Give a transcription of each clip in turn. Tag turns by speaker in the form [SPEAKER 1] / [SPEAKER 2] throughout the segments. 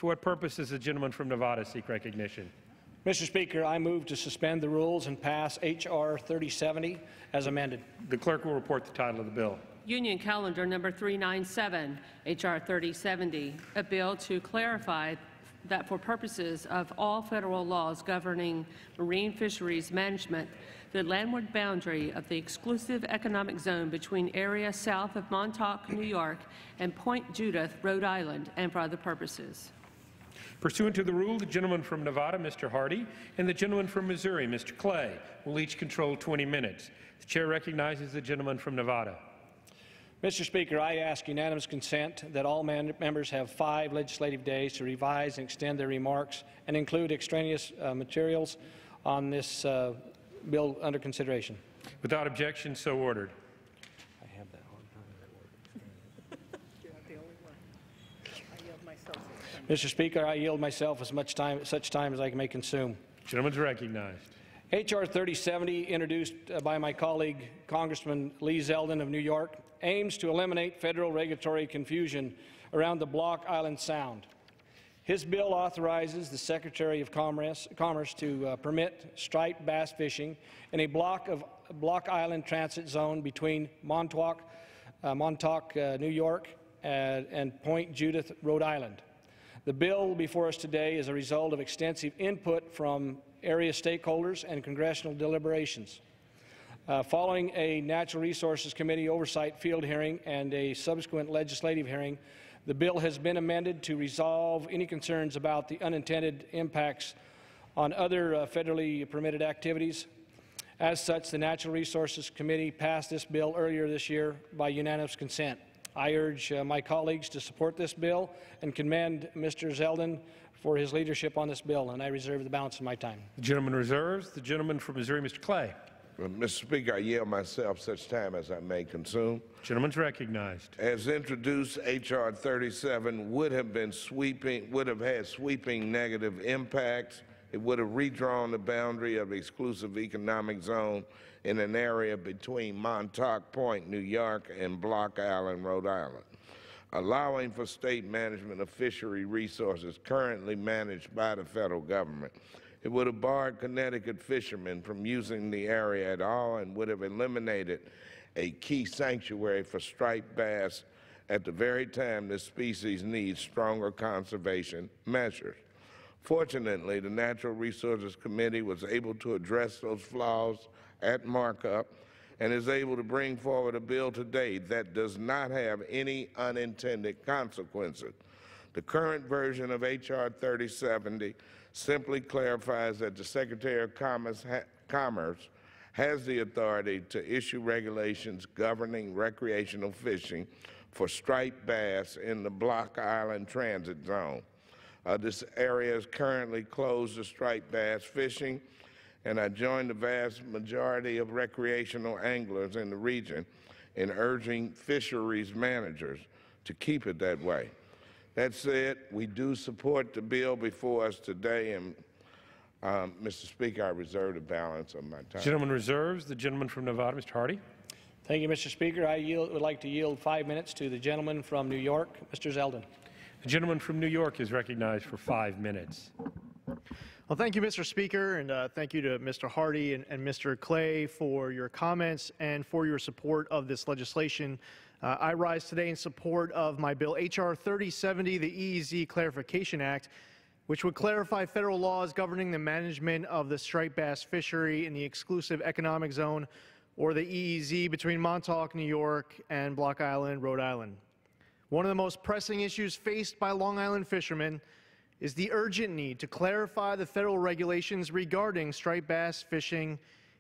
[SPEAKER 1] For what purpose does the gentleman from Nevada seek recognition?
[SPEAKER 2] Mr. Speaker, I move to suspend the rules and pass H.R. 3070 as amended.
[SPEAKER 1] The clerk will report the title of the bill.
[SPEAKER 3] Union Calendar Number 397, H.R. 3070, a bill to clarify that for purposes of all federal laws governing marine fisheries management, the landward boundary of the exclusive economic zone between area south of Montauk, New York, and Point Judith, Rhode Island, and for other purposes.
[SPEAKER 1] Pursuant to the rule, the gentleman from Nevada, Mr. Hardy, and the gentleman from Missouri, Mr. Clay, will each control 20 minutes. The chair recognizes the gentleman from Nevada.
[SPEAKER 2] Mr. Speaker, I ask unanimous consent that all members have 5 legislative days to revise and extend their remarks and include extraneous materials on this bill under consideration.
[SPEAKER 1] Without objection, so ordered.
[SPEAKER 2] I have that on.
[SPEAKER 4] You're not the only one. I yield myself.
[SPEAKER 2] Mr. Speaker, I yield myself such time as I may consume.
[SPEAKER 1] Gentleman's recognized.
[SPEAKER 2] H.R. 3070, introduced by my colleague Congressman Lee Zeldin of New York, aims to eliminate federal regulatory confusion around the Block Island Sound. His bill authorizes the Secretary of Commerce to permit striped bass fishing in a Block Island transit zone between Montauk, New York, and Point Judith, Rhode Island. The bill before us today is a result of extensive input from area stakeholders and congressional deliberations. Following a Natural Resources Committee oversight field hearing and a subsequent legislative hearing, the bill has been amended to resolve any concerns about the unintended impacts on other federally permitted activities. As such, the Natural Resources Committee passed this bill earlier this year by unanimous consent. I urge my colleagues to support this bill and commend Mr. Zeldin for his leadership on this bill, and I reserve the balance of my time.
[SPEAKER 1] The gentleman reserves. The gentleman from Missouri, Mr. Clay.
[SPEAKER 5] Mr. Speaker, I yield myself such time as I may consume.
[SPEAKER 1] Gentleman's recognized.
[SPEAKER 5] As introduced, H.R. 37 would have had sweeping negative impacts. It would have redrawn the boundary of the exclusive economic zone in an area between Montauk Point, New York, and Block Island, Rhode Island, allowing for state management of fishery resources currently managed by the federal government. It would have barred Connecticut fishermen from using the area at all and would have eliminated a key sanctuary for striped bass at the very time this species needs stronger conservation measures. Fortunately, the Natural Resources Committee was able to address those flaws at markup and is able to bring forward a bill today that does not have any unintended consequences. The current version of H.R. 3070 simply clarifies that the Secretary of Commerce has the authority to issue regulations governing recreational fishing for striped bass in the Block Island Transit Zone. This area is currently closed to striped bass fishing, and I join the vast majority of recreational anglers in the region in urging fisheries managers to keep it that way. That said, we do support the bill before us today, and Mr. Speaker, I reserve the balance of my time.
[SPEAKER 1] Gentleman reserves. The gentleman from Nevada, Mr. Hardy.
[SPEAKER 2] Thank you, Mr. Speaker. I would like to yield 5 minutes to the gentleman from New York, Mr. Zeldin.
[SPEAKER 1] The gentleman from New York is recognized for 5 minutes.
[SPEAKER 6] Well, thank you, Mr. Speaker, and thank you to Mr. Hardy and Mr. Clay for your comments and for your support of this legislation. I rise today in support of my bill, H.R. 3070, the EEZ Clarification Act, which would clarify federal laws governing the management of the striped bass fishery in the exclusive economic zone, or the EEZ, between Montauk, New York, and Block Island, Rhode Island. One of the most pressing issues faced by Long Island fishermen is the urgent need to clarify the federal regulations regarding striped bass fishing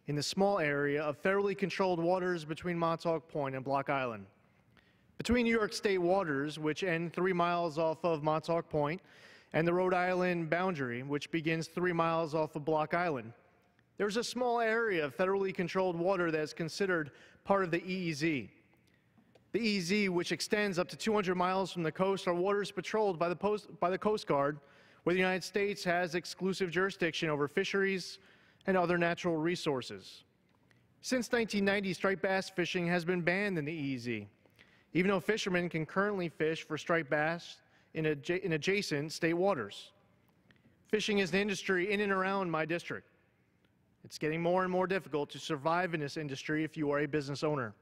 [SPEAKER 6] in the small area of federally controlled waters between Montauk Point and Block Island. Between New York State waters, which end 3 miles off of Montauk Point, and the Rhode Island boundary, which begins 3 miles off of Block Island, there's a small area of federally controlled water that is considered part of the EEZ. The EEZ, which extends up to 200 miles from the coast, are waters patrolled by the Coast Guard, where the United States has exclusive jurisdiction over fisheries and other natural resources. Since 1990, striped bass fishing has been banned in the EEZ. Even though fishermen can currently fish for striped bass in adjacent state waters. Fishing is an industry in and around my district. It's getting more and more difficult to survive in this industry if you are a business owner.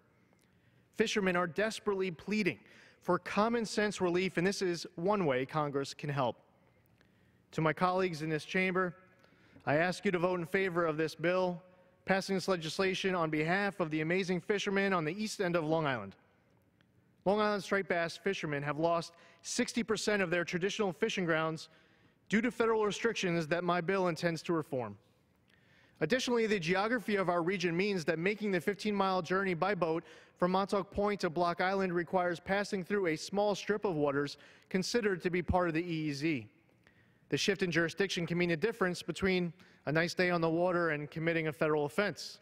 [SPEAKER 6] Fishermen are desperately pleading for common sense relief, and this is one way Congress can help. To my colleagues in this chamber, I ask you to vote in favor of this bill, passing this legislation on behalf of the amazing fishermen on the east end of Long Island. Long Island striped bass fishermen have lost 60% of their traditional fishing grounds due to federal restrictions that my bill intends to reform. Additionally, the geography of our region means that making the 15-mile journey by boat from Montauk Point to Block Island requires passing through a small strip of waters considered to be part of the EEZ. The shift in jurisdiction can mean a difference between a nice day on the water and committing a federal offense.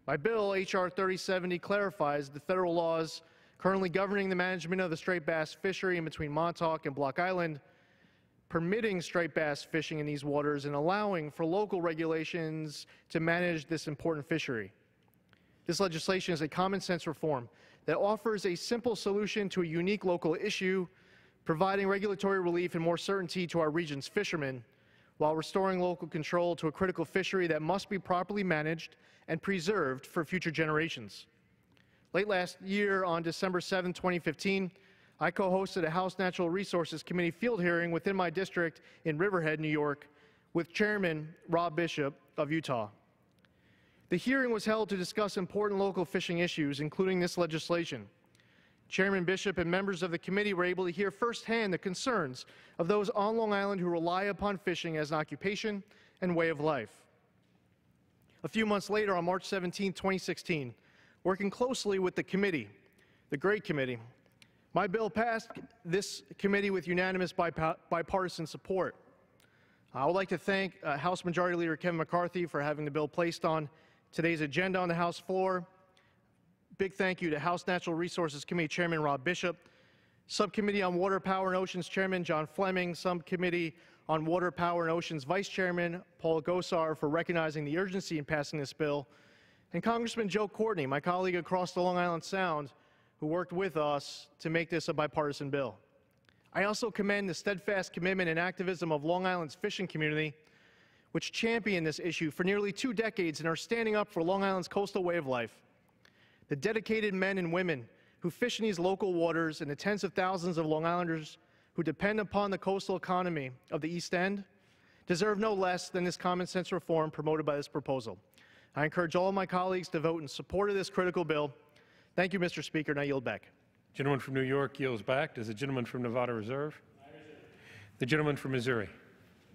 [SPEAKER 6] My bill, H.R. 3070, clarifies the federal laws currently governing the management of the striped bass fishery in between Montauk and Block Island, permitting striped bass fishing in these waters and allowing for local regulations to manage this important fishery. This legislation is a common sense reform that offers a simple solution to a unique local issue, providing regulatory relief and more certainty to our region's fishermen, while restoring local control to a critical fishery that must be properly managed and preserved for future generations. Late last year, on December 7, 2015, I co-hosted a House Natural Resources Committee field hearing within my district in Riverhead, New York, with Chairman Rob Bishop of Utah. The hearing was held to discuss important local fishing issues, including this legislation. Chairman Bishop and members of the committee were able to hear firsthand the concerns of those on Long Island who rely upon fishing as an occupation and way of life. A few months later, on March 17, 2016, working closely with the committee, the great committee, my bill passed this committee with unanimous bipartisan support. I would like to thank House Majority Leader Kevin McCarthy for having the bill placed on today's agenda on the House floor. Big thank you to House Natural Resources Committee Chairman Rob Bishop, Subcommittee on Water, Power, and Oceans Chairman John Fleming, Subcommittee on Water, Power, and Oceans Vice Chairman Paul Gosar for recognizing the urgency in passing this bill, and Congressman Joe Courtney, my colleague across the Long Island Sound, who worked with us to make this a bipartisan bill. I also commend the steadfast commitment and activism of Long Island's fishing community, which championed this issue for nearly 2 decades and are standing up for Long Island's coastal way of life. The dedicated men and women who fish in these local waters and the tens of thousands of Long Islanders who depend upon the coastal economy of the East End deserve no less than this common sense reform promoted by this proposal. I encourage all of my colleagues to vote in support of this critical bill. Thank you, Mr. Speaker, and I yield back.
[SPEAKER 1] Gentleman from New York yields back. Does the gentleman from Nevada reserve? The gentleman from Missouri.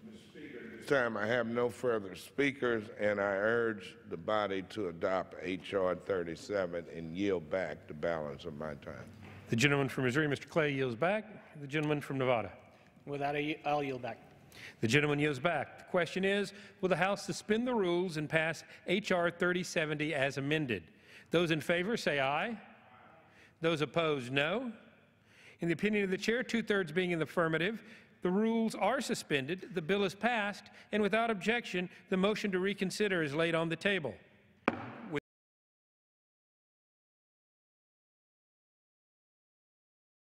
[SPEAKER 5] Mr. Speaker, at this time I have no further speakers, and I urge the body to adopt H.R. 37 and yield back the balance of my time.
[SPEAKER 1] The gentleman from Missouri, Mr. Clay, yields back. The gentleman from Nevada.
[SPEAKER 2] With that, I'll yield back.
[SPEAKER 1] The gentleman yields back. The question is, will the House suspend the rules and pass H.R. 3070 as amended? Those in favor say aye. Those opposed, no. In the opinion of the chair, 2/3 being in the affirmative, the rules are suspended, the bill is passed, and without objection, the motion to reconsider is laid on the table.